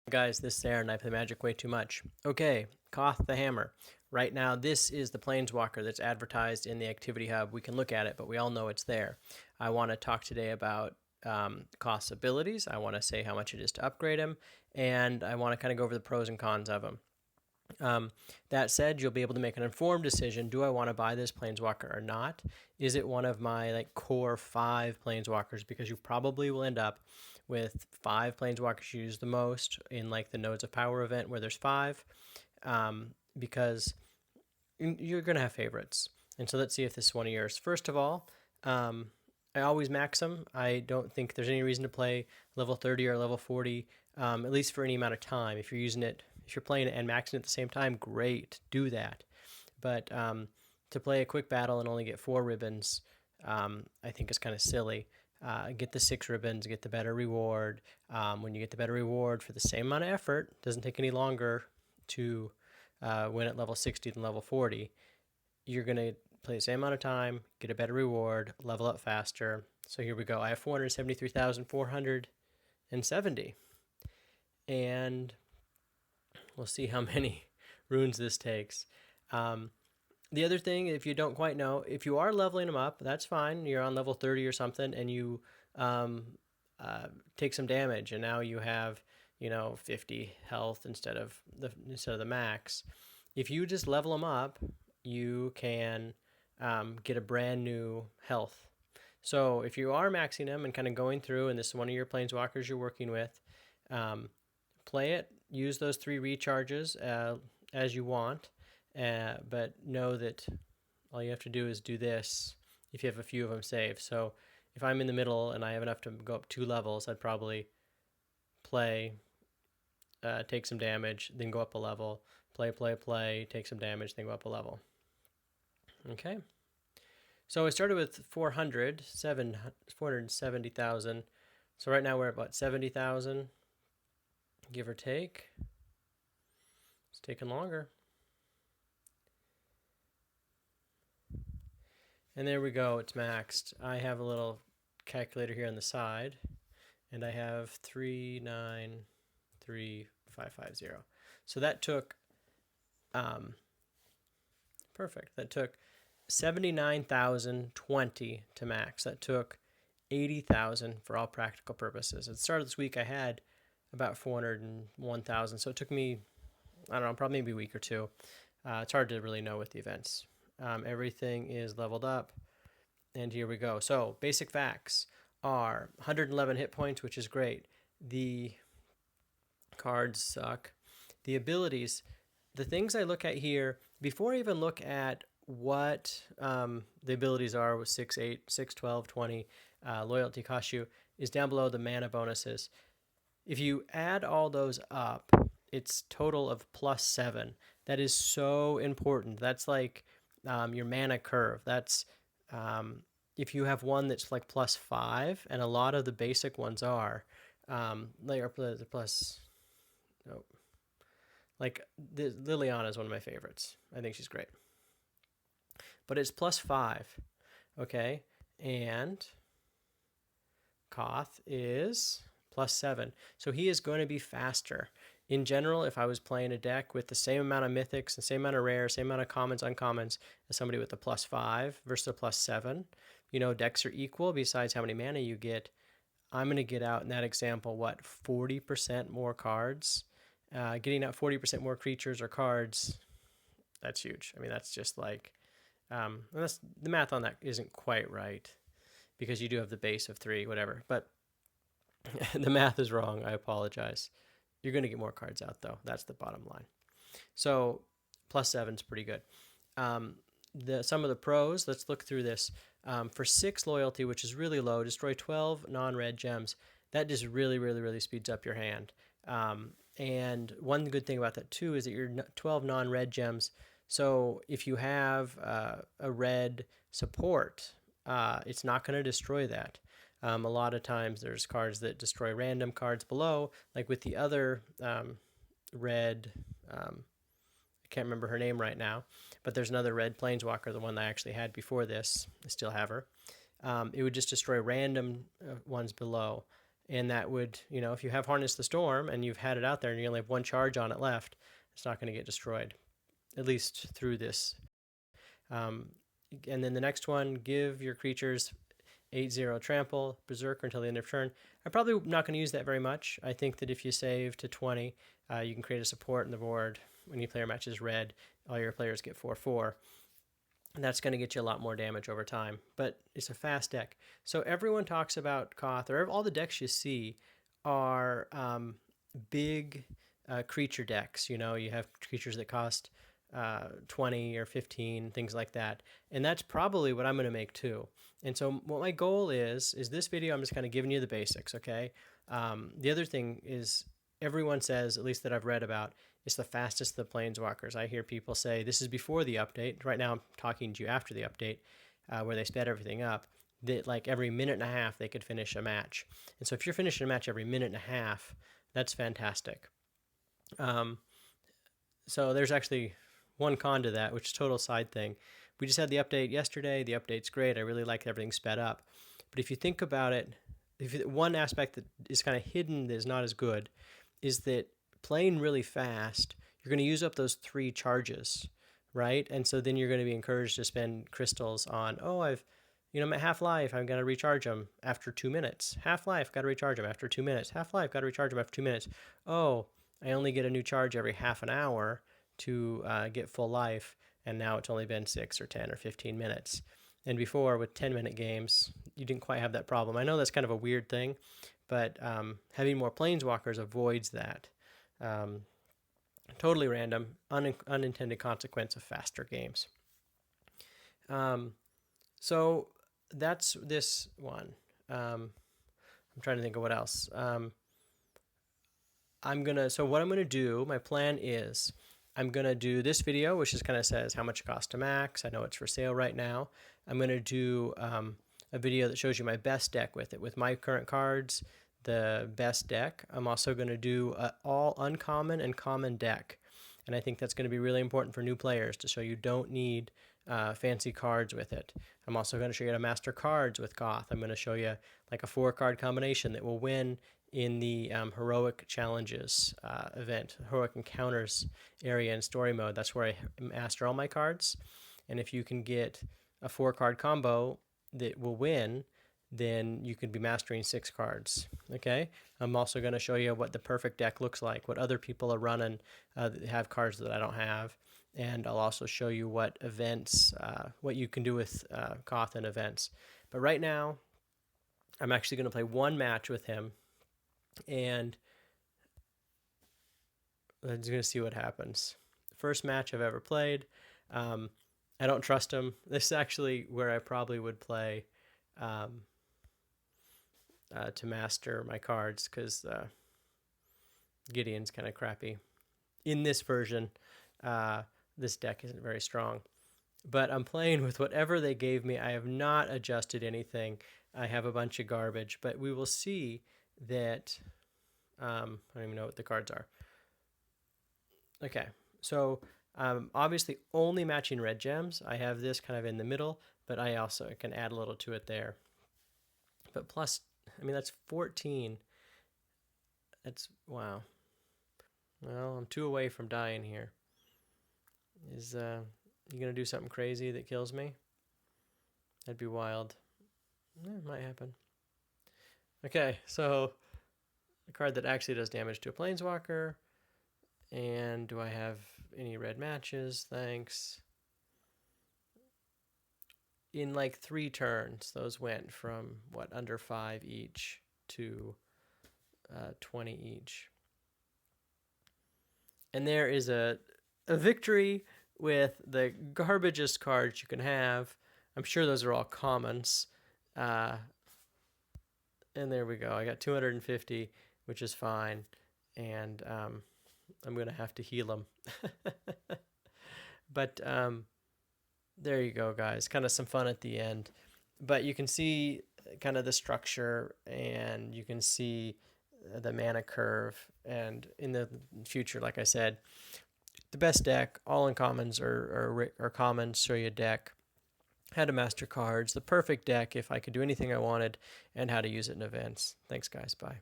Guys, this is Aaron. I play Magic way too much. Okay, Koth the Hammer. Right now, this is the Planeswalker that's advertised in the Activity Hub. We can look at it, but we all know it's there. I want to talk today about Koth's abilities. I want to say how much it is to upgrade him, and I want to kind of go over the pros and cons of him. That said, you'll be able to make an informed decision. Do I want to buy this Planeswalker or not? Is it one of my core 5 Planeswalkers? Because you probably will end up with 5 Planeswalkers you use the most in the Nodes of Power event where there's 5, because you're going to have favorites. And so let's see if this is one of yours. First of all, I always max them. I don't think there's any reason to play level 30 or level 40, at least for any amount of time. If you're playing it and maxing at the same time, great, do that. But to play a quick battle and only get 4 ribbons, I think is kind of silly. Get the 6 ribbons, get the better reward. When you get the better reward for the same amount of effort, it doesn't take any longer to win at level 60 than level 40. You're going to play the same amount of time, get a better reward, level up faster. So here we go. I have 473,470. And we'll see how many runes this takes. The other thing, if you don't quite know, if you are leveling them up, that's fine. You're on level 30 or something, and you take some damage, and now you have 50 health instead of the max. If you just level them up, you can get a brand new health. So if you are maxing them and kind of going through, and this is one of your planeswalkers you're working with, play it. Use those 3 recharges as you want. But know that all you have to do is do this if you have a few of them saved. So if I'm in the middle and I have enough to go up 2 levels, I'd probably play, take some damage, then go up a level, play, take some damage, then go up a level. Okay. So I started with 470,000. So right now we're at about 70,000, give or take. It's taking longer. And there we go, it's maxed. I have a little calculator here on the side, and I have 393,550. So that took, perfect. That took 79,020 to max. That took 80,000 for all practical purposes. At the start of this week, I had about 401,000. So it took me, I don't know, probably maybe a week or two. It's hard to really know with the events. Everything is leveled up, and here we go. So basic facts are 111 hit points, which is great. The cards suck. The abilities, the things I look at here, before I even look at what the abilities are with 6, 8, 6, 12, 20, loyalty cost you, is down below the mana bonuses. If you add all those up, it's total of +7. That is so important. That's like your mana curve. That's if you have one that's like +5, and a lot of the basic ones are Liliana is one of my favorites. I think she's great, but it's +5, okay, and Koth is +7, so he is going to be faster. In general, if I was playing a deck with the same amount of mythics, the same amount of rares, same amount of commons, uncommons as somebody with a +5 versus a +7, decks are equal besides how many mana you get. I'm going to get out in that example, 40% more cards? Getting out 40% more creatures or cards, that's huge. I mean, that's just like, the math on that isn't quite right because you do have the base of 3, whatever. But the math is wrong. I apologize. You're going to get more cards out, though. That's the bottom line. So +7 is pretty good. Some of the pros, let's look through this. For 6 loyalty, which is really low, destroy 12 non-red gems. That just really, really, really speeds up your hand. And one good thing about that, too, is that you're 12 non-red gems. So if you have a red support, it's not going to destroy that. A lot of times there's cards that destroy random cards below, like with the other red, I can't remember her name right now, but there's another red planeswalker, the one I actually had before this. I still have her. It would just destroy random ones below. And that would, if you have Harness the Storm and you've had it out there and you only have one charge on it left, it's not going to get destroyed, at least through this. And then the next one, give your creatures 8/0 trample, berserker until the end of turn. I'm probably not going to use that very much. I think that if you save to 20, you can create a support in the board. When your player matches red, all your players get 4/4. And that's going to get you a lot more damage over time. But it's a fast deck. So everyone talks about Koth, or all the decks you see are big creature decks. You have creatures that cost 20 or 15, things like that. And that's probably what I'm going to make too. And so what my goal is this video, I'm just kind of giving you the basics, okay? The other thing is everyone says, at least that I've read about, it's the fastest of the Planeswalkers. I hear people say, this is before the update. Right now I'm talking to you after the update, where they sped everything up, that like every minute and a half they could finish a match. And so if you're finishing a match every minute and a half, that's fantastic. So there's actually one con to that, which is a total side thing. We just had the update yesterday. The update's great. I really like everything sped up. But if you think about it, one aspect that is kind of hidden that is not as good is that playing really fast, you're going to use up those 3 charges, right? And so then you're going to be encouraged to spend crystals on, I'm at half life, I'm going to recharge them after 2 minutes. Half life, got to recharge them after 2 minutes. Half life, got to recharge them after 2 minutes. Oh, I only get a new charge every half an hour to get full life, and now it's only been 6 or 10 or 15 minutes. And before, with 10-minute games, you didn't quite have that problem. I know that's kind of a weird thing, but having more Planeswalkers avoids that. Totally random, unintended consequence of faster games. So that's this one. I'm trying to think of what else. So what I'm going to do, my plan is, I'm going to do this video, which just kind of says how much it costs to max. I know it's for sale right now. I'm going to do a video that shows you my best deck with it, with my current cards, the best deck. I'm also going to do all uncommon and common deck. And I think that's going to be really important for new players to show you don't need fancy cards with it. I'm also going to show you how to master cards with Koth. I'm going to show you like a 4-card combination that will win in the Heroic Challenges event, Heroic Encounters area in story mode. That's where I master all my cards. And if you can get a 4-card combo that will win, then you could be mastering 6 cards. Okay. I'm also going to show you what the perfect deck looks like, what other people are running that have cards that I don't have. And I'll also show you what events, what you can do with Koth and events. But right now, I'm actually going to play one match with him, and I'm just going to see what happens. First match I've ever played. I don't trust him. This is actually where I probably would play to master my cards, because Gideon's kind of crappy. In this version, this deck isn't very strong. But I'm playing with whatever they gave me. I have not adjusted anything. I have a bunch of garbage, but we will see that I don't even know what the cards are. Okay, so obviously only matching red gems. I have this kind of in the middle, but I also can add a little to it there. But plus, that's 14. That's, wow. Well, I'm 2 away from dying here. Is you gonna do something crazy that kills me? That'd be wild. It might happen. Okay, so a card that actually does damage to a Planeswalker. And do I have any red matches? Thanks. In like 3 turns, those went from under 5 each to 20 each. And there is a victory with the garbagest cards you can have. I'm sure those are all commons. And there we go. I got 250, which is fine. And I'm going to have to heal them. But there you go, guys. Kind of some fun at the end. But you can see kind of the structure, and you can see the mana curve. And in the future, like I said, the best deck, all uncommons or commons, show you a deck. how to master cards, the perfect deck if I could do anything I wanted, and how to use it in events. Thanks, guys. Bye.